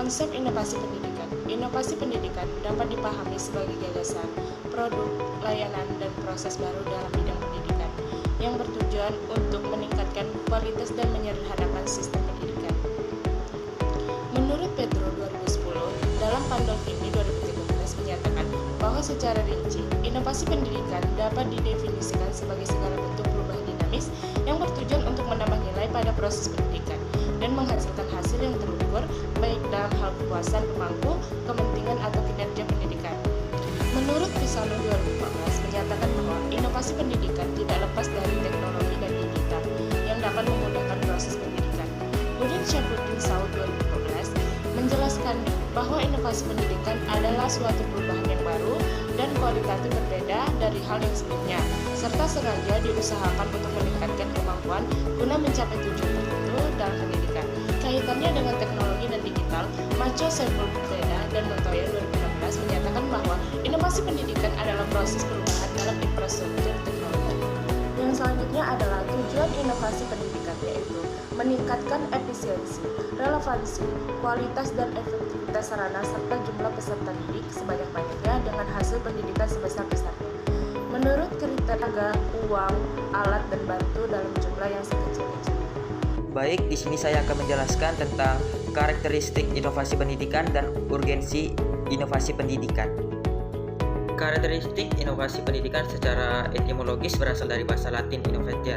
Konsep inovasi pendidikan. Inovasi pendidikan dapat dipahami sebagai gagasan, produk, layanan, dan proses baru dalam bidang pendidikan yang bertujuan untuk meningkatkan kualitas dan menyederhanakan sistem pendidikan. Menurut Petro 2010, dalam Panduan ini 2013 menyatakan bahwa secara rinci, inovasi pendidikan dapat didefinisikan sebagai segala bentuk perubahan dinamis yang bertujuan untuk menambah nilai pada proses pendidikan dan menghasilkan hasil yang terukur baik dalam hal kepuasan pemangku, kepentingan atau kinerja pendidikan. Menurut Pisano 2014 menyatakan bahwa inovasi pendidikan tidak lepas dari teknologi dan digital yang dapat memudahkan proses pendidikan. Udin Syafruddin Saud 2014 menjelaskan bahwa inovasi pendidikan adalah suatu perubahan yang baru dan kualitatif berbeda dari hal yang sebelumnya, serta sengaja diusahakan untuk meningkatkan kemampuan guna mencapai tujuan tertentu dalam pendidikan. Kaitannya dengan teknologi dan digital, Macho Sepulveda dan Montoya 2016 menyatakan bahwa inovasi pendidikan adalah proses perubahan dalam infrastruktur teknologi. Yang selanjutnya adalah tujuan inovasi pendidikan, yaitu meningkatkan efisiensi, relevansi, kualitas dan efektivitas sarana serta jumlah peserta didik sebanyak-banyaknya dengan hasil pendidikan sebesar-besarnya. Menurut kriteria uang, alat, dan bantu dalam jumlah yang sekecil-kecilnya. Baik, di sini saya akan menjelaskan tentang karakteristik inovasi pendidikan dan urgensi inovasi pendidikan. Karakteristik inovasi pendidikan secara etimologis berasal dari bahasa Latin innovatio.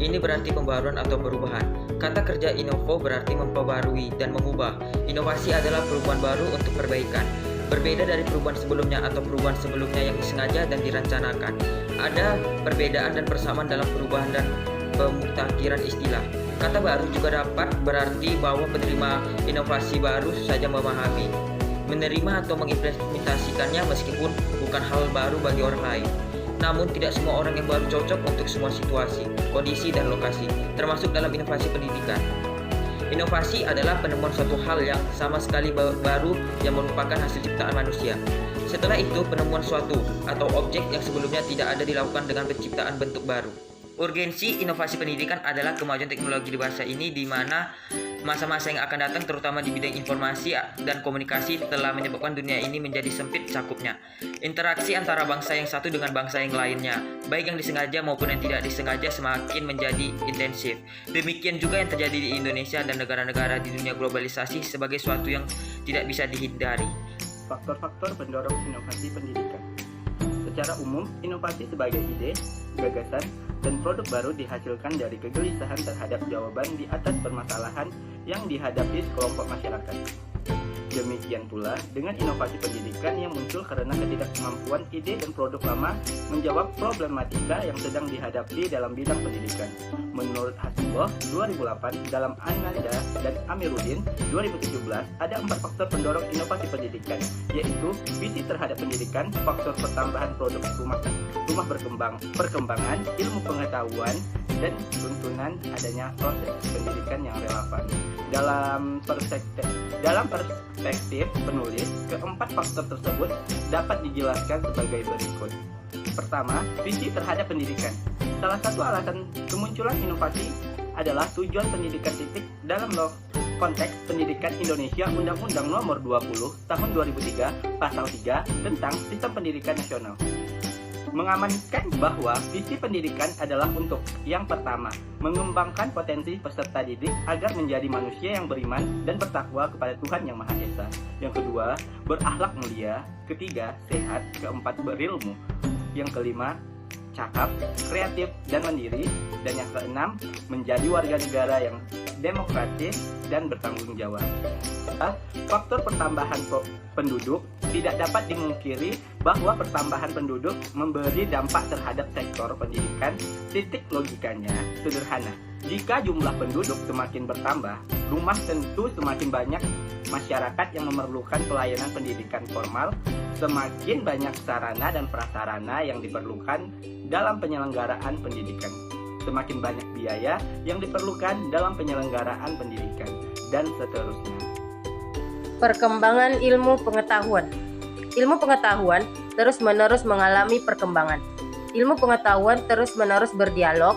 Ini berarti pembaruan atau perubahan. Kata kerja innovo berarti memperbarui dan mengubah. Inovasi adalah perubahan baru untuk perbaikan. Berbeda dari perubahan sebelumnya atau perubahan sebelumnya yang disengaja dan dirancanakan. Ada perbedaan dan persamaan dalam perubahan dan pemutakhiran istilah. Kata baru juga dapat berarti bahwa penerima inovasi baru saja memahami, menerima atau mengimplementasikannya meskipun bukan hal baru bagi orang lain. Namun tidak semua orang yang baru cocok untuk semua situasi, kondisi, dan lokasi, termasuk dalam inovasi pendidikan. Inovasi adalah penemuan suatu hal yang sama sekali baru yang merupakan hasil ciptaan manusia. Setelah itu, penemuan suatu atau objek yang sebelumnya tidak ada dilakukan dengan penciptaan bentuk baru. Urgensi inovasi pendidikan adalah kemajuan teknologi di masa ini, di mana masa-masa yang akan datang terutama di bidang informasi dan komunikasi telah menyebabkan dunia ini menjadi sempit cakupnya. Interaksi antara bangsa yang satu dengan bangsa yang lainnya, baik yang disengaja maupun yang tidak disengaja, semakin menjadi intensif. Demikian juga yang terjadi di Indonesia dan negara-negara di dunia globalisasi sebagai suatu yang tidak bisa dihindari. Faktor-faktor pendorong inovasi pendidikan. Secara umum, inovasi sebagai ide, gagasan, dan produk baru dihasilkan dari kegelisahan terhadap jawaban di atas permasalahan yang dihadapi sekelompok masyarakat. Demikian pula dengan inovasi pendidikan yang muncul karena ketidakmampuan ide dan produk lama menjawab problematika yang sedang dihadapi dalam bidang pendidikan. Menurut Hasbullah 2008, dalam Ananda dan Amiruddin 2017, ada 4 faktor pendorong inovasi pendidikan, yaitu visi terhadap pendidikan, faktor pertambahan produk rumah perkembangan, ilmu pengetahuan, dan tuntunan adanya proses pendidikan yang relevan. Dalam perspektif penulis, keempat faktor tersebut dapat dijelaskan sebagai berikut. Pertama, visi terhadap pendidikan. Salah satu alasan kemunculan inovasi adalah tujuan pendidikan titik dalam konteks pendidikan Indonesia Undang-Undang Nomor 20 Tahun 2003 Pasal 3 tentang Sistem Pendidikan Nasional. Mengamankan bahwa visi pendidikan adalah untuk yang pertama, mengembangkan potensi peserta didik agar menjadi manusia yang beriman dan bertakwa kepada Tuhan Yang Maha Esa. Yang kedua, berakhlak mulia. Ketiga, sehat. Keempat, berilmu. Yang kelima, cakap, kreatif, dan mandiri. Dan yang keenam, menjadi warga negara yang demokratis dan bertanggung jawab. Faktor pertambahan penduduk. Tidak dapat dimungkiri bahwa pertambahan penduduk memberi dampak terhadap sektor pendidikan. Titik logikanya sederhana. Jika jumlah penduduk semakin bertambah, rumah tentu semakin banyak masyarakat yang memerlukan pelayanan pendidikan formal, semakin banyak sarana dan prasarana yang diperlukan dalam penyelenggaraan pendidikan. Semakin banyak biaya yang diperlukan dalam penyelenggaraan pendidikan, dan seterusnya. Perkembangan ilmu pengetahuan. Ilmu pengetahuan terus-menerus mengalami perkembangan. Ilmu pengetahuan terus-menerus berdialog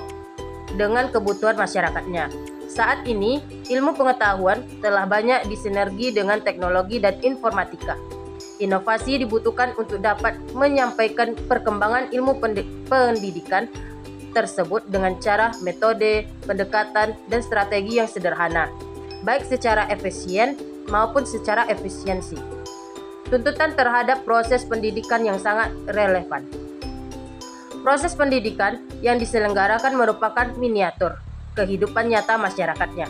dengan kebutuhan masyarakatnya. Saat ini, ilmu pengetahuan telah banyak disinergi dengan teknologi dan informatika. Inovasi dibutuhkan untuk dapat menyampaikan perkembangan ilmu pendidikan tersebut dengan cara, metode, pendekatan, dan strategi yang sederhana, baik secara efisien maupun secara efisiensi. Tuntutan terhadap proses pendidikan yang sangat relevan. Proses pendidikan yang diselenggarakan merupakan miniatur kehidupan nyata masyarakatnya.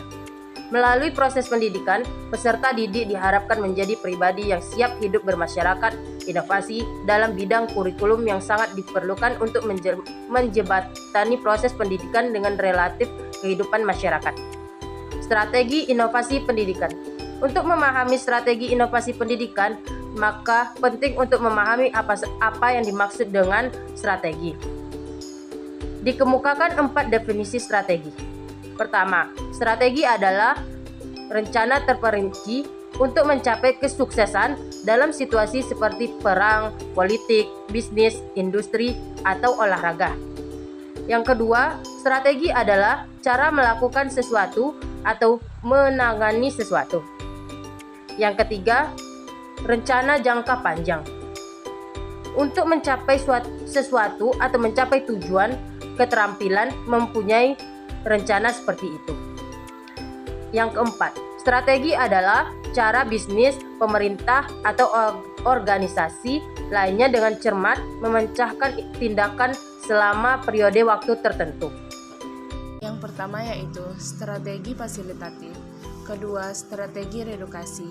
Melalui proses pendidikan, peserta didik diharapkan menjadi pribadi yang siap hidup bermasyarakat, inovasi dalam bidang kurikulum yang sangat diperlukan untuk menjembatani proses pendidikan dengan relatif kehidupan masyarakat. Strategi inovasi pendidikan. Untuk memahami strategi inovasi pendidikan, maka penting untuk memahami apa yang dimaksud dengan strategi. Dikemukakan 4 definisi strategi. Pertama, strategi adalah rencana terperinci untuk mencapai kesuksesan dalam situasi seperti perang, politik, bisnis, industri, atau olahraga. Yang kedua, strategi adalah cara melakukan sesuatu atau menangani sesuatu. Yang ketiga, rencana jangka panjang. Untuk mencapai sesuatu atau mencapai tujuan, keterampilan mempunyai rencana seperti itu. Yang keempat, strategi adalah cara bisnis, pemerintah, atau organisasi lainnya dengan cermat memecahkan tindakan selama periode waktu tertentu. Yang pertama yaitu strategi fasilitatif, kedua strategi redukasi,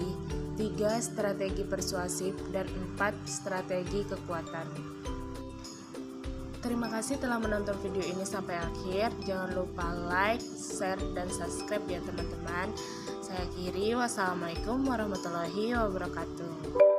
3 strategi persuasif, dan 4 strategi kekuatan. Terima kasih telah menonton video ini sampai akhir. Jangan lupa like, share, dan subscribe ya teman-teman. Saya akhiri. Wassalamualaikum warahmatullahi wabarakatuh.